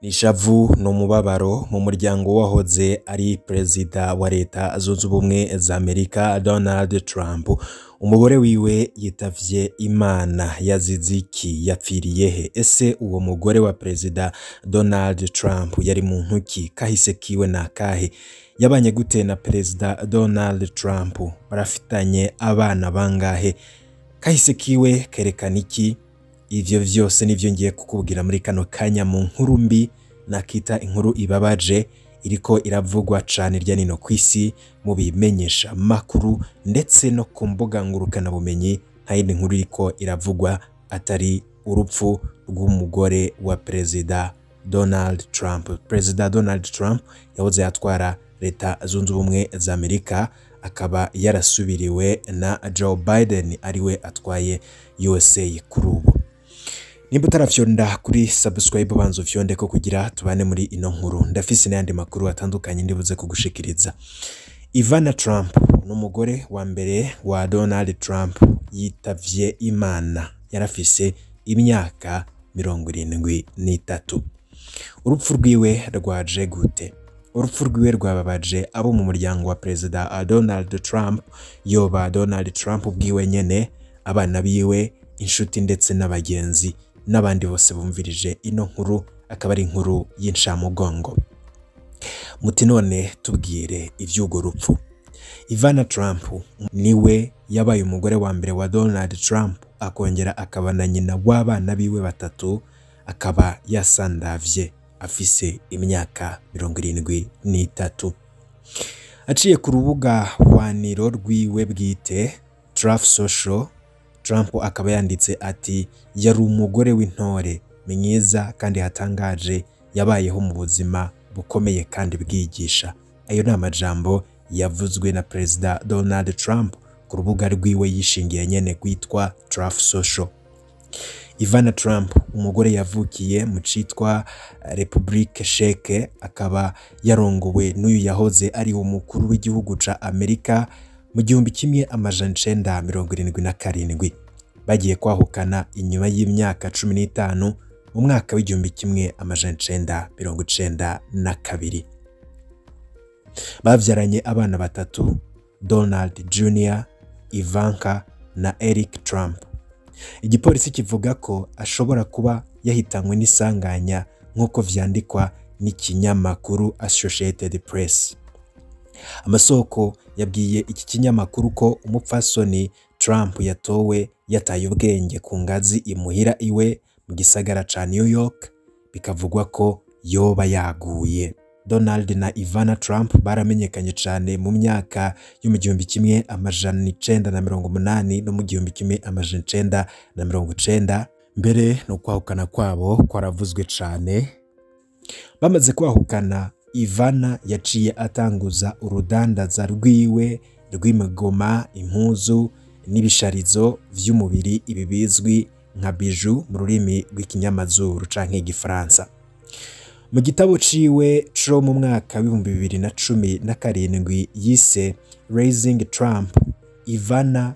Nishavu n'umubabaro mu muryango wahoze ari perezida wa leta zunze ubumwe za Amerika Donald Trump. Umugore wiwe yitavye Imana, yazize iki? Yapfiriye he? Ese uwo mugore wa perezida Donald Trump yari muntu ki? Kahise kiwe nakahe? Yabanye gute na perezida Donald Trump? Barafitanye abana bangahe? Kahise kiwe kerekana iki? Ivyo vyose nivyo ngiye kukubwira muri kano kanya mu nkuru mbi nakita inkuru ibabaje iriko iravugwa cane irya nino kwisi mu bimenyesha makuru ndetse no ku mbuga ngurukana bumenyi. Nta yindi nkuru iriko iravugwa atari urupfu rw'umugore wa perezida Donald Trump. Perezida Donald Trump yahoze atwara leta zunze ubumwe za Amerika, akaba yarasubiriwe na Joe Biden ariwe atwaye USA kuri ubu. Nimba utarafyonda kuri subscribe banzo fyonde ko kugira tubane muri ino nkuru. Ndafise n'andi makuru atandukanye ndibuze kugushikiriza. Ivana Trump n'umugore wa mbere wa Donald Trump yitavye Imana, yarafise imyaka 73. Urupfu rwiwe rwaje gute? Urupfu rwiwe rwababaje abo mu muryango wa perezida Donald Trump, yoba Donald Trump ubwiwe nyene, abana biwe, inshuti ndetse n'abagenzi n'abandi bose bumvirije ino nkuru, akaba ari inkuru y'inshamugongo. Muti none tubwire ivy'ugo rupfu. Ivana Trump niwe yabaye umugore wa mbere wa Donald Trump, akongera akaba na nyina w'abana biwe batatu, akaba yasandavye afise imyaka 73. Aciye ku rubuga hwaniro rwiwe bwite Truth Social, Trump akaba yanditse ati yari umugore w'intore mwiza kandi hatangaje, yabayeho mu buzima bukomeye kandi bwigisha. Ayo ni amajambo yavuzwe na perezida Donald Trump ku rubuga rwiwe yishingiye nyene kwitwa Truth Social. Ivana Trump umugore yavukiye mu citwa Republique Czech, akaba yarongowe n'uyu yahoze ari umukuru w'igihugu ca Amerika mu 1977. Bagiye kwahukana inyuma y'imyaka 15 mu mwaka w'1992. Bavyaranye abana batatu, Donald Jr., Ivanka na Eric Trump. Igipolisi kivuga ko ashobora kuba yahitanywe n'isanganya nk'uko vyandikwa n'ikinyamakuru Associated Press. Amasoko yabwiye iki kinyamakuru ko umupfasoni Trump yatowe yataye ubwenge ku ngazi imuhira iwe mu gisagara ca New York, bikavugwa ko yoba yaguye. Donald na Ivana Trump baramenyekanye cane mu myaka y'1980 no mu 1990. Mbere no kwahukana kwabo kwaravuzwe cane. Bamaze kwahukana, Ivana yaciye atanguza urudandaza rwiwe rw'imigoma, impuzu n'ibisharizo vy'umubiri, ibi bizwi nka bijou mu rurimi rw'ikinyamazuru canke igifaransa. Mu gitabo ciwe co mu mwaka w'2017 yise Raising Trump, Ivana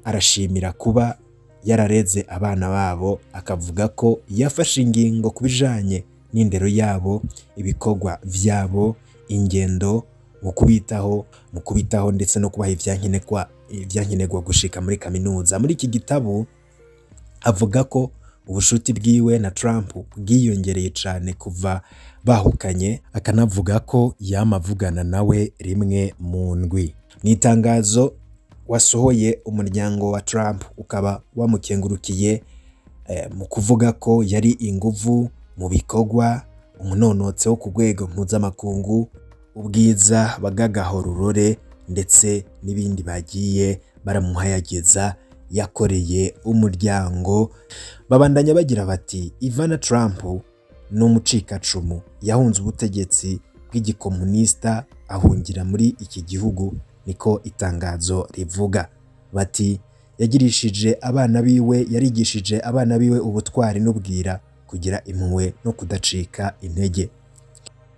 arashimira kuba yarareze abana babo, akavuga ko yafashe ingingo kubijanye n'indero yabo, ibikorwa vyabo, ingendo, mu kubitaho ndetse no kubaha ivyankenerwa gushika muri kaminuza. Muri iki gitabo avuga ko ubushuti bwiwe na Trump bwiyongereye cane kuva bahukanye, akanavuga ko yamavugana nawe rimwe mu ndwi. Nitangazo wasohoye umuryango wa Trump ukaba wamukengurukiye mu kuvuga ko yari inguvu mu bikorwa, umunonotse wo ku rwego mpuzamakungu, ubwiza bagagahorurore ndetse n'ibindi bagiye baramuhayageza yakoreye umuryango. Babandanya bagira bati Ivana Trump n'umucikacumu, yahunze ubutegetsi bw'igikomunista ahungira muri iki gihugu, niko itangazo rivuga. Bati yarigishije abana biwe ubutwari n'ubwira, kugira impuhwe no kudacika intege.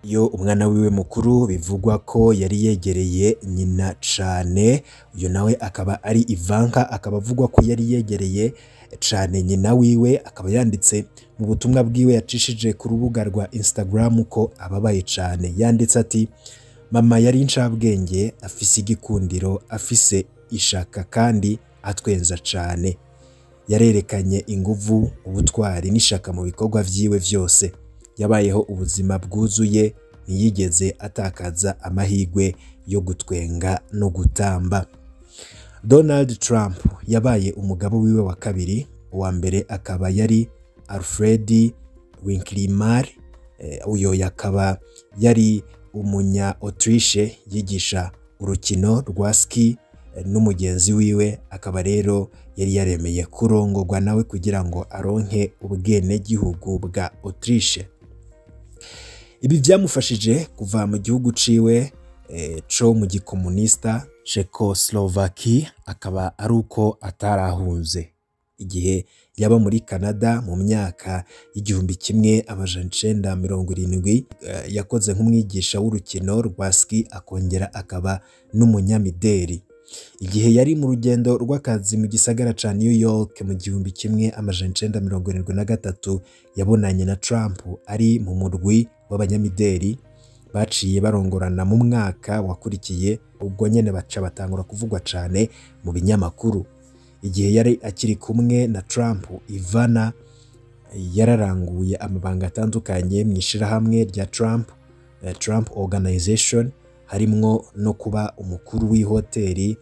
iyo umwana wiwe mukuru bivugwa ko yari yegereye nyina cane, uyo nawe akaba ari Ivanka, akaba avugwa ko yari yegereye cane nyina wiwe, akaba yanditse mu butumwa bwiwe yacishije ku rubuga rwa Instagram ko ababaye cane. Yanditse ati mama yari incabwenge, afise igikundiro, afise ishaka kandi atwenza cane, yarerekanye inguvu, ubutwari n'ishaka mu bikorwa vyiwe vyose, yabayeho ubuzima bwuzuye, ntiyigeze atakaza amahirwe yo gutwenga no gutamba. Donald Trump yabaye umugabo wiwe wa kabiri, uwa mbere akaba yari Alfred Winkleman, uyo yakaba yari umunya Autriche yigisha urukino rwa ski n'umugenzi wiwe, akaba rero yari yaremeye kurongorwa nawe kugira ngo aronke ubwene gihugu bwa Autriche. Ibi byamufashije kuva mu gihugu ciwe co mu gikomunista Czechoslovakia, akaba ari uko atarahunze. Igihe yaba muri Canada mu myaka y'1970, yakoze nk'umwigisha w'urukino rwa ski, akongera akaba n'umunyamideli. Igihe yari mu rugendo rw'akazi mu gisagara ca New York mu 1973, yabonanye na Trump ari mu murwi w'abanyamideli, baciye barongorana mu mwaka wakurikiye, ubwo nyene baca batangura kuvugwa cane mu binyamakuru. Igihe yari akiri kumwe na Trump, Ivana yararanguye amabanga atandukanye mu ishirahamwe rya Trump Organization, harimwo no kuba umukuru w'ihoteli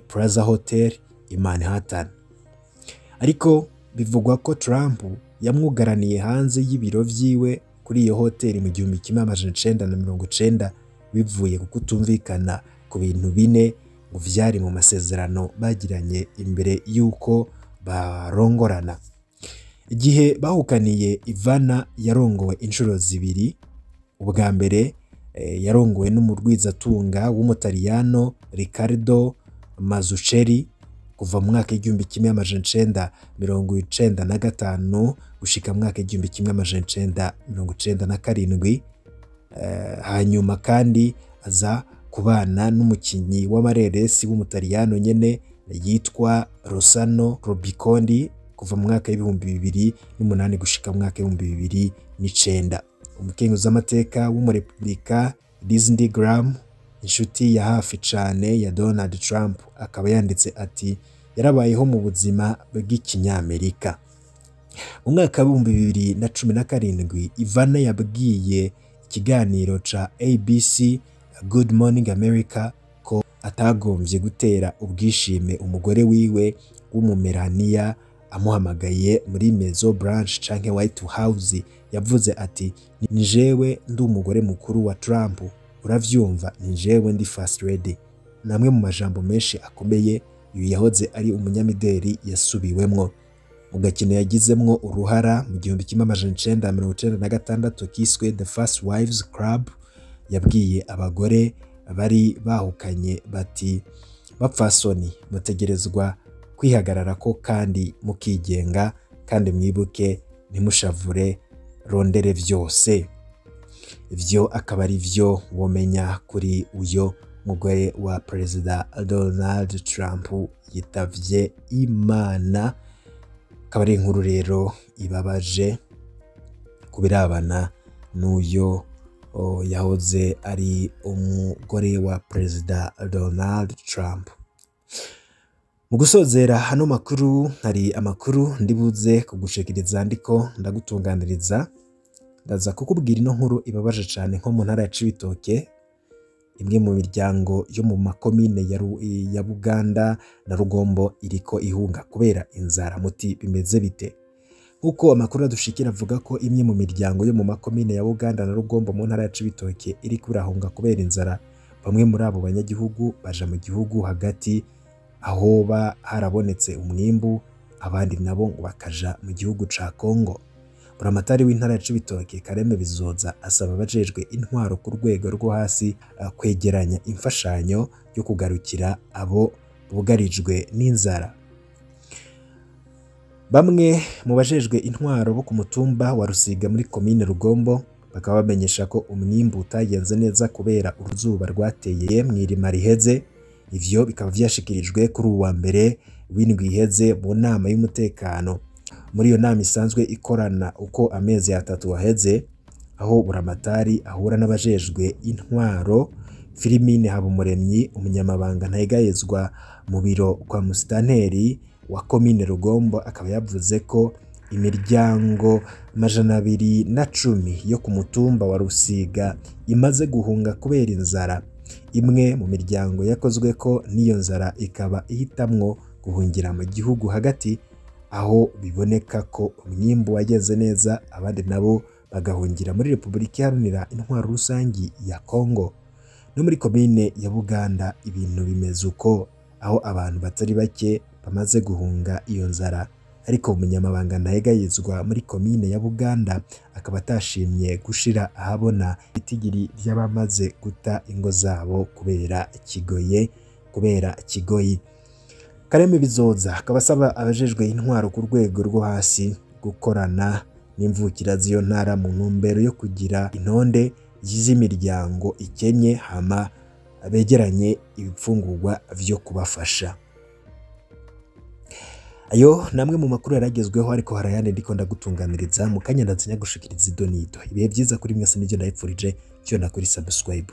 Plaza Hotel i Manhattan. Ariko bivugwa ko Trump yamwugaraniye hanze y'ibiro vyiwe kuri iyo hoteli mu 1990, bivuye ku kutumvikana ku bintu bine ngo vyari mu masezerano bagiranye imbere yuko barongorana. Igihe bahukaniye, Ivana yarongowe inshuro zibiri. Ubwa mbere yarongowe n'umurwizatunga w'umutaliyano Riccardo Mazzucchelli kuva mu mwaka w'1995 gushika mu mwaka w'1997. Hanyuma kandi aza kubana n'umukinyi w'amareresi w'umutaliyano nyene yitwa Rossano Robicondi kuva mu mwaka w'2008 gushika mu mwaka w'2009. Umukenguzamateka w'umurepublika Lindsey Graham, inshuti ya hafi cane ya Donald Trump, akaba yanditse ati yarabayeho mu buzima bw'ikinyamerika. Mu mwaka w'2017, Ivana yabwiye ikiganiro ca ABC Good Morning America ko atagomvye gutera ubwishime umugore wiwe w'umumeraniya amuhamagaye muri Maison Blanche canke White House. Yavuze ati ni jewe ndi umugore mukuru wa Trump, uravyumva, ni jewe ndi first lady. Namwe mu majambo menshi akomeye uyu yahoze ari umunyamideli yasubiwemwo mu gakino yagizemwo uruhara mu 1996 kiswe The First Wives Club. Yabwiye abagore bari bahukanye bati bapfasoni, mutegerezwa kwihagarara ko kandi mukigenga, kandi mwibuke ntimushavure, rondere vyose. Ivyo akaba ari vyo womenya kuri uyo mugore wa Perezida Donald Trump yitavye Imana. Akaba ari inkuru rero ibabaje kubirabana n'uyo yahoze ari umugore wa Perezida Donald Trump. Mu gusozera hano makuru, hari amakuru ndibuze kugushikiriza ndiko ndagutunganiriza. Ndaza kukubwira ino nkuru ibabaje cyane nko mu ntara ya Cibitoke, imwe mu miryango yo mu makomine ya Buganda na Rugombo iriko ihunga kubera inzara. Muti bimeze bite? Uko amakuru adushikira avuga ko imwe mu miryango yo mu makomine ya Buganda na Rugombo mu ntara ya Cibitoke iriko irahunga kubera inzara. Bamwe muri abo banyagihugu baja mu gihugu hagati aho harabonetse umwimbu, abandi nabo ngo bakaja mu gihugu ca Kongo. Buramatari w'intara ya Cibitoke Kareme Bizoza asaba abajejwe intwaro ku rwego rwo hasi kwegeranya imfashanyo yo kugarukira abo bugarijwe n'inzara. Bamwe mu bajejwe intwaro bo ku mutumba wa Rusiga muri komine Rugombo bakaba bamenyesha ko umwimbu utagenze neza kubera uruzuba rwateye mw'irima riheze. Ivyo bikaba vyashikirijwe kuri uwa mbere w'indwi iheze mu nama y'umutekano. Muri iyo nama isanzwe ikorana uko amezi 3 aheze, aho buramatari ahura n'abajejwe intwaro. Filimine Habumuremyi, umunyamabanga ntayegayezwa mu biro kwa musitanteri wa komine Rugombo, akaba yavuze ko imiryango 210 yo ku mutumba wa Rusiga imaze guhunga kubera inzara. Imwe mu miryango yakozwe ko n'iyo nzara ikaba ihitamwo guhungira mu gihugu hagati, aho biboneka ko umwimbu wagenze neza, abandi nabo bagahungira muri Repubulika Iharanira Intwaro Rusangi ya Kongo. No muri komine ya Buganda ibintu bimeze uko, aho abantu batari bake bamaze guhunga iyo nzara, ariko umunyamabanga ntayegayezwa muri komine ya Buganda akaba atashimye gushira ahabona itigiri ry'abamaze guta ingo zabo kubera kigoyi. Kareme Bizoza akaba asaba abajejwe intwaro ku rwego rwo hasi gukorana n'imvukira z'iyo ntara mu ntumbero yo kugira intonde z'imiryango ikenye, hama begeranye ibifungurwa vyo kubafasha. Ayo namwe mu makuru yaragezweho, ariko harayandi ndiko ndagutunganiriza mu kanya ndazinya gushikiriza idonito. Ibihe byiza kuri mwese, n'ivyo ndayipfurije cyo nakuri subscribe.